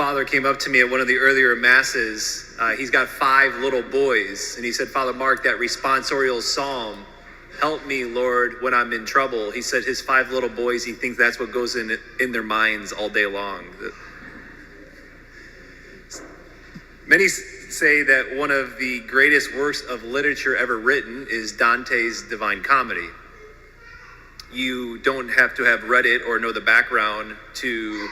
father came up to me at one of the earlier masses. He's got 5 little boys, and he said, Father Mark, that responsorial psalm, help me, Lord, when I'm in trouble. He said his 5 little boys, he thinks that's what goes in their minds all day long. Many say that one of the greatest works of literature ever written is Dante's Divine Comedy. You don't have to have read it or know the background to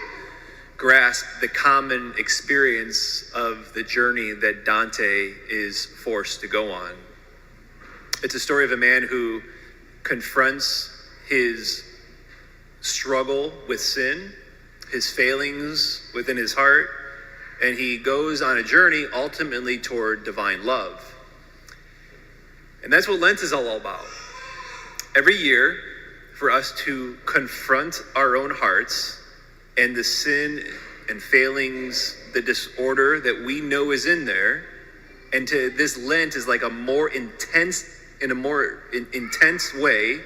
grasp the common experience of the journey that Dante is forced to go on. It's a story of a man who confronts his struggle with sin, his failings within his heart, and he goes on a journey ultimately toward divine love. And that's what Lent is all about. Every year, for us to confront our own hearts and the sin and failings, the disorder that we know is in there, and this Lent is like a more intense way,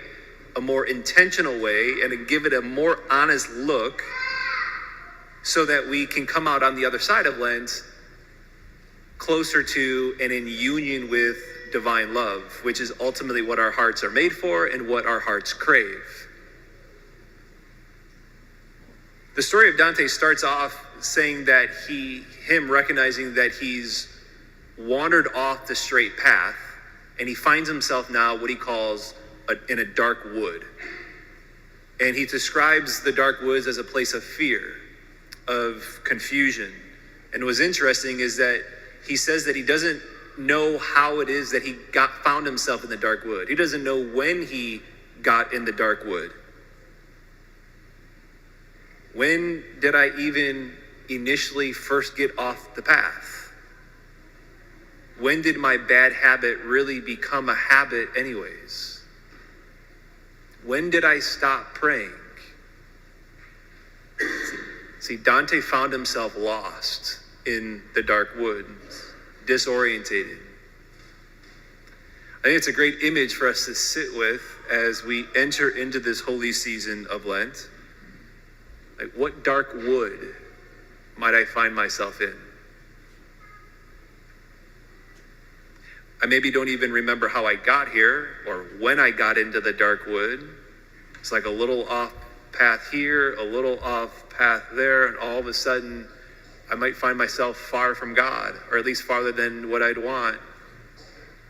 a more intentional way, and to give it a more honest look so that we can come out on the other side of Lent closer to and in union with divine love, which is ultimately what our hearts are made for and what our hearts crave. The story of Dante starts off saying that him recognizing that he's wandered off the straight path, and he finds himself now what he calls in a dark wood. And he describes the dark woods as a place of fear, of confusion. And what's interesting is that he says that he doesn't know how it is that he found himself in the dark wood. He doesn't know when he got in the dark wood. When did I even initially first get off the path? When did my bad habit really become a habit anyways? When did I stop praying? See, Dante found himself lost in the dark woods, disorientated. I think it's a great image for us to sit with as we enter into this holy season of Lent. Like, what dark wood might I find myself in? I maybe don't even remember how I got here or when I got into the dark wood. It's like a little off path here, a little off path there, and all of a sudden I might find myself far from God, or at least farther than what I'd want,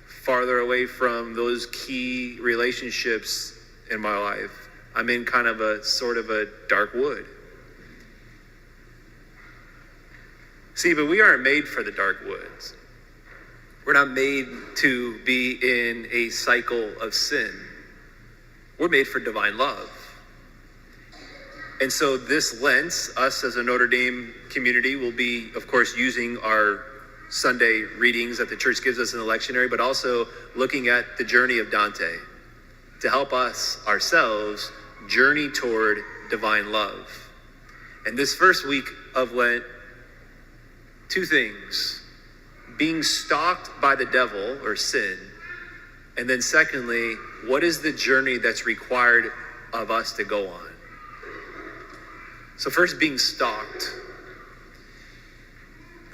farther away from those key relationships in my life. I'm in kind of a sort of a dark wood. See, but we aren't made for the dark woods. We're not made to be in a cycle of sin. We're made for divine love. And so this Lent, us as a Notre Dame community will be, of course, using our Sunday readings that the church gives us in the lectionary, but also looking at the journey of Dante to help us ourselves journey toward divine love. And this first week of Lent, 2 things: being stalked by the devil or sin, and then secondly, what is the journey that's required of us to go on? So first, being stalked.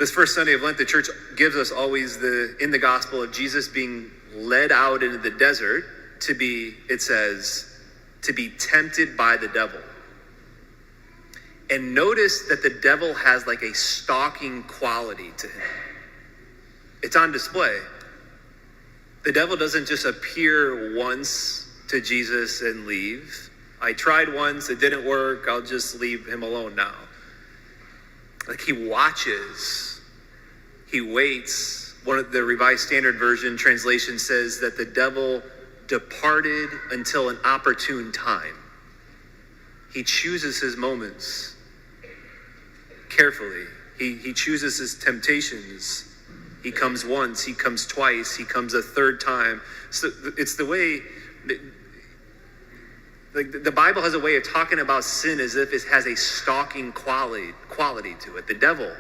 This first Sunday of Lent, the church gives us always in the gospel of Jesus being led out into the desert to be, it says, to be tempted by the devil. And notice that the devil has like a stalking quality to him. It's on display. The devil doesn't just appear once to Jesus and leave. I tried once, it didn't work, I'll just leave him alone now. Like, he watches, he waits. One of the Revised Standard Version translation says that the devil departed until an opportune time. He chooses his moments carefully. He chooses his temptations. He comes once, he comes twice, he comes a third time. So it's the way, the Bible has a way of talking about sin as if it has a stalking quality to it. The devil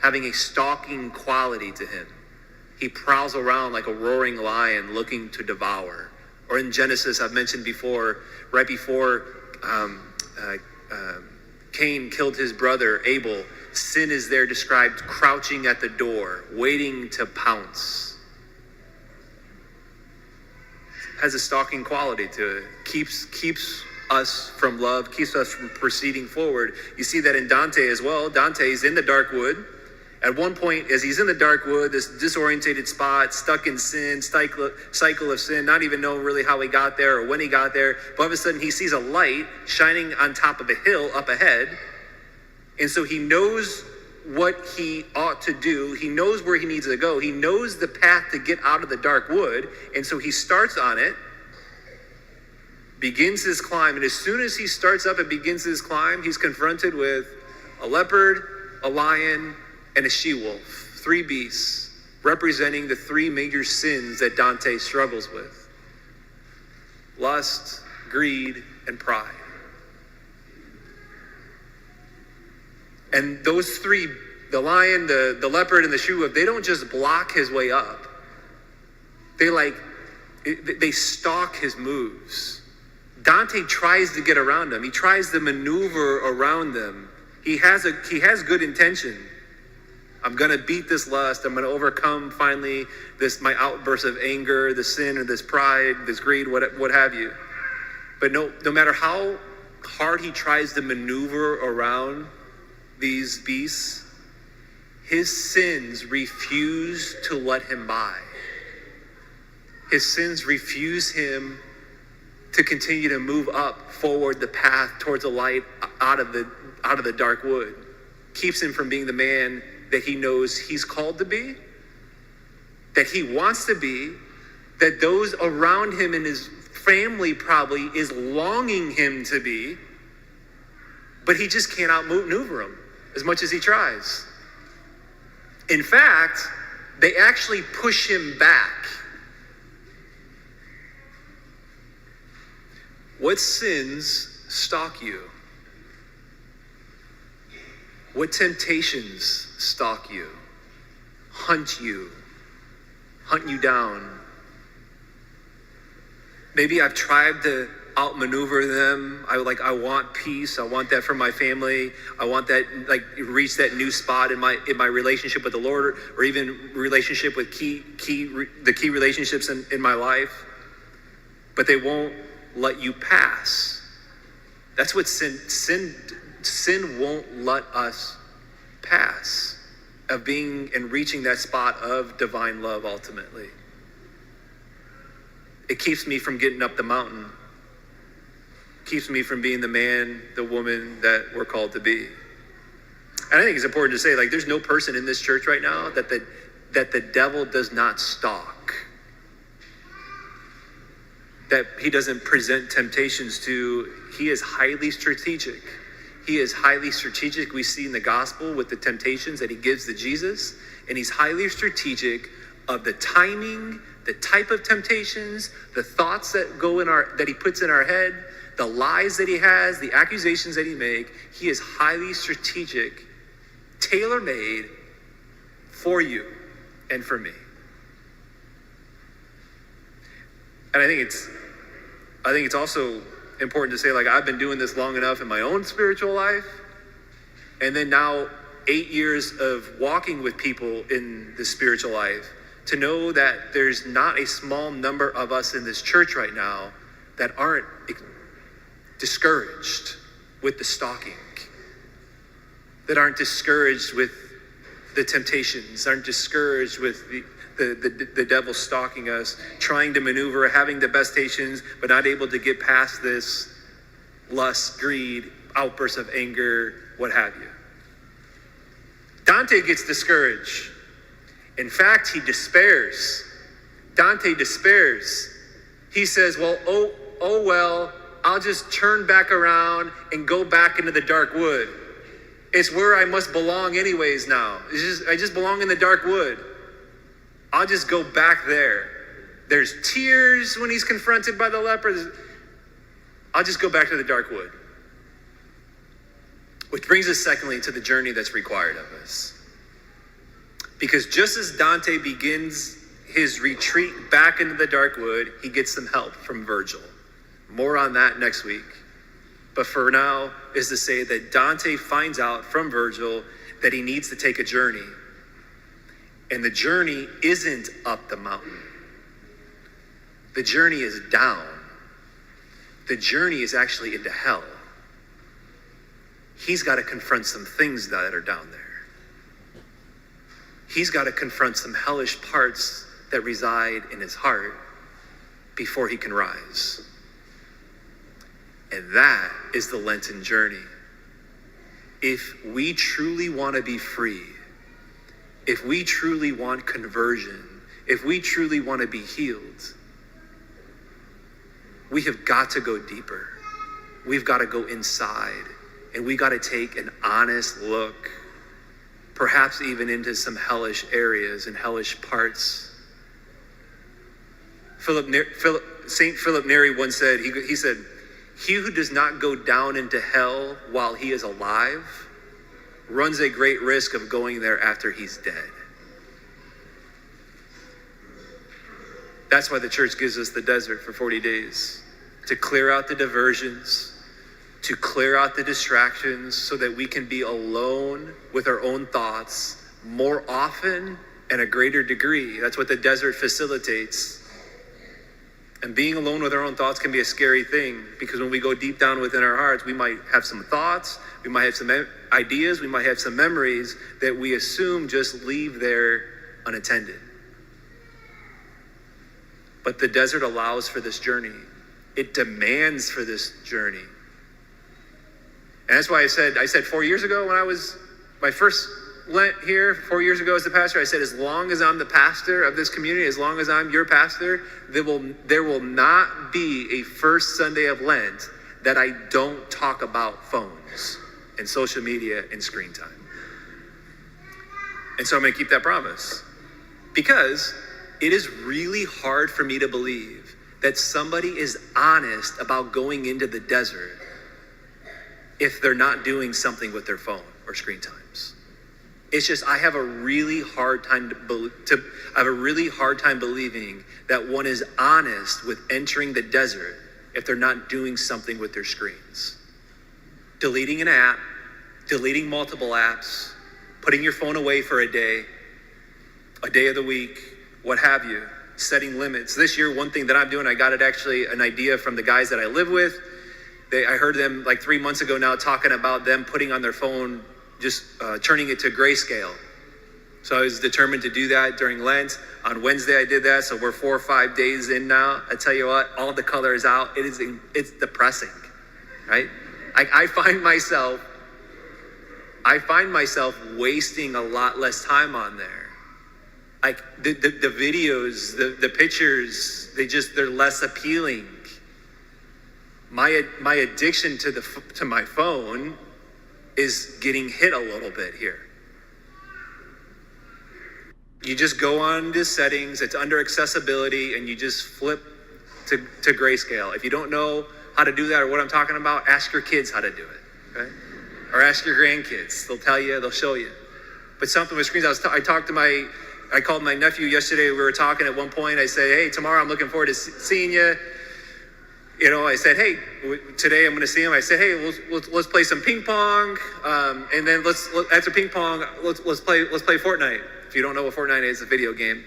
having a stalking quality to him. He prowls around like a roaring lion looking to devour. Or in Genesis, I've mentioned before, right before Cain killed his brother Abel, sin is there described crouching at the door, waiting to pounce. Has a stalking quality to it. Keeps us from love, keeps us from proceeding forward. You see that in Dante as well. Dante's in the dark wood. At one point, as he's in the dark wood, this disorientated spot, stuck in sin, cycle of sin, not even know really how he got there or when he got there. But all of a sudden, he sees a light shining on top of a hill up ahead. And so he knows what he ought to do. He knows where he needs to go. He knows the path to get out of the dark wood. And so he starts on it, begins his climb. And as soon as he starts up and begins his climb, he's confronted with a leopard, a lion, and a she-wolf, 3 beasts, representing the 3 major sins that Dante struggles with: lust, greed, and pride. And those 3, the lion, the leopard, and the she-wolf, they don't just block his way up. They stalk his moves. Dante tries to get around them. He tries to maneuver around them. He has good intention. I'm going to beat this lust. I'm going to overcome finally my outburst of anger, the sin, or this pride, this greed, what have you. But no matter how hard he tries to maneuver around these beasts, his sins refuse to let him by. His sins refuse him to continue to move up forward the path towards the light out of the dark wood. Keeps him from being the man that he knows he's called to be, that he wants to be, that those around him and his family probably is longing him to be, but he just can't outmaneuver him as much as he tries. In fact, they actually push him back. What sins stalk you? What temptations stalk you, hunt you down? Maybe I've tried to outmaneuver them. I want peace. I want that for my family. I want that, reach that new spot in my relationship with the Lord, or even relationship with key relationships in my life. But they won't let you pass. That's what sin won't let us pass, of being and reaching that spot of divine love ultimately. It keeps me from getting up the mountain. Keeps me from being the man, the woman that we're called to be. And I think it's important to say, there's no person in this church right now that the devil does not stalk. That he doesn't present temptations to. He is highly strategic. He is highly strategic. We see in the gospel with the temptations that he gives to Jesus. And he's highly strategic of the timing, the type of temptations, the thoughts that that he puts in our head, the lies that he has, the accusations that he makes. He is highly strategic, tailor-made for you and for me. And I think it's also important to say, I've been doing this long enough in my own spiritual life, and then now 8 years of walking with people in the spiritual life, to know that there's not a small number of us in this church right now that aren't discouraged with the stalking, that aren't discouraged with the temptations, aren't discouraged with the devil stalking us, trying to maneuver, having the best intentions, but not able to get past this lust, greed, outbursts of anger, what have you. Dante gets discouraged. In fact, he despairs. Dante despairs. He says, well, I'll just turn back around and go back into the dark wood. It's where I must belong anyways now. I just belong in the dark wood. I'll just go back there. There's tears when he's confronted by the leper. I'll just go back to the dark wood. Which brings us secondly to the journey that's required of us. Because just as Dante begins his retreat back into the dark wood, he gets some help from Virgil. More on that next week. But for now is to say that Dante finds out from Virgil that he needs to take a journey. And the journey isn't up the mountain. The journey is down. The journey is actually into hell. He's got to confront some things that are down there. He's got to confront some hellish parts that reside in his heart before he can rise. And that is the Lenten journey. If we truly want to be free, if we truly want conversion, if we truly want to be healed, we have got to go deeper. We've got to go inside, and we got to take an honest look, perhaps even into some hellish areas and hellish parts. Saint Philip Neri once said, he said, "He who does not go down into hell while he is alive runs a great risk of going there after he's dead." That's why the church gives us the desert for 40 days, to clear out the diversions, to clear out the distractions so that we can be alone with our own thoughts more often and a greater degree. That's what the desert facilitates. And being alone with our own thoughts can be a scary thing, because when we go deep down within our hearts, we might have some thoughts, we might have some ideas, we might have some memories that we assume just leave there unattended. But the desert allows for this journey. It demands for this journey. And that's why I said 4 years ago, when I was my first Lent here, 4 years ago as the pastor, I said, as long as I'm the pastor of this community, as long as I'm your pastor, there will not be a first Sunday of Lent that I don't talk about phones and social media and screen time. And so I'm going to keep that promise, because it is really hard for me to believe that somebody is honest about going into the desert if they're not doing something with their phone or screen times. It's just, I have a really hard time believing that one is honest with entering the desert if they're not doing something with their screens. Deleting an app, deleting multiple apps, putting your phone away for a day of the week, what have you, setting limits. This year, one thing that I'm doing, I got it actually an idea from the guys that I live with. I heard them like 3 months ago now talking about them putting on their phone, just turning it to grayscale. So I was determined to do that during Lent. On Wednesday I did that, so we're 4 or 5 days in now. I tell you what, all the color is out. It's depressing, right? I find myself wasting a lot less time on there. Like the videos, the pictures, they're less appealing. My addiction to my phone is getting hit a little bit here. You just go on to settings, it's under accessibility, and you just flip to grayscale. If you don't know how to do that or what I'm talking about, ask your kids how to do it, right? Or ask your grandkids. They'll tell you, they'll show you. But something with screens, I called my nephew yesterday. We were talking at one point. I said, hey, tomorrow I'm looking forward to seeing you. You know, I said, hey, today I'm going to see him. I said, hey, let's play some ping pong, and then after ping pong, let's play Fortnite. If you don't know what Fortnite is, it's a video game.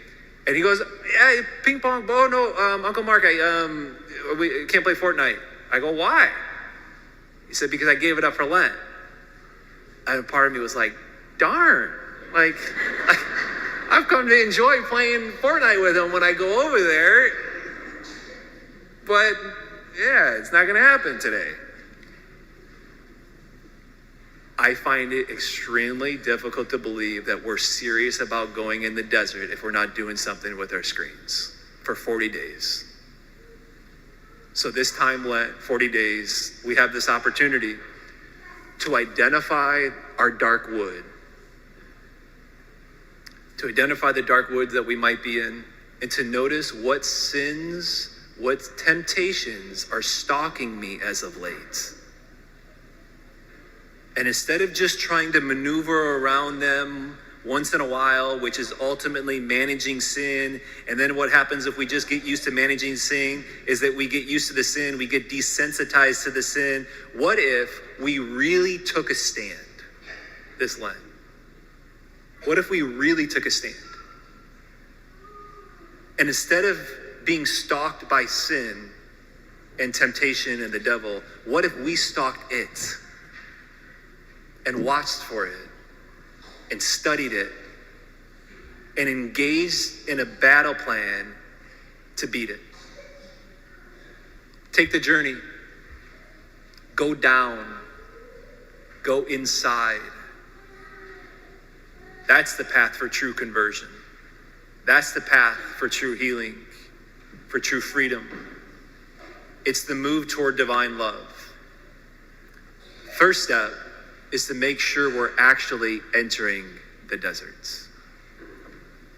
And he goes, yeah, ping pong. Oh no, Uncle Mark, we can't play Fortnite. I go, why? He said, because I gave it up for Lent. And part of me was like, darn, like I've come to enjoy playing Fortnite with him when I go over there, but yeah, it's not going to happen today. I find it extremely difficult to believe that we're serious about going in the desert if we're not doing something with our screens for 40 days. So this time, Lent, 40 days, we have this opportunity to identify our dark wood, to identify the dark woods that we might be in, and to notice what sins, what temptations are stalking me as of late. And instead of just trying to maneuver around them once in a while, which is ultimately managing sin, and then what happens if we just get used to managing sin is that we get used to the sin, we get desensitized to the sin. What if we really took a stand this Lent? What if we really took a stand? And instead of being stalked by sin and temptation and the devil, what if we stalked it and watched for it and studied it and engaged in a battle plan to beat it? Take the journey. Go down. Go inside. That's the path for true conversion. That's the path for true healing, for true freedom. It's the move toward divine love. First step is to make sure we're actually entering the deserts.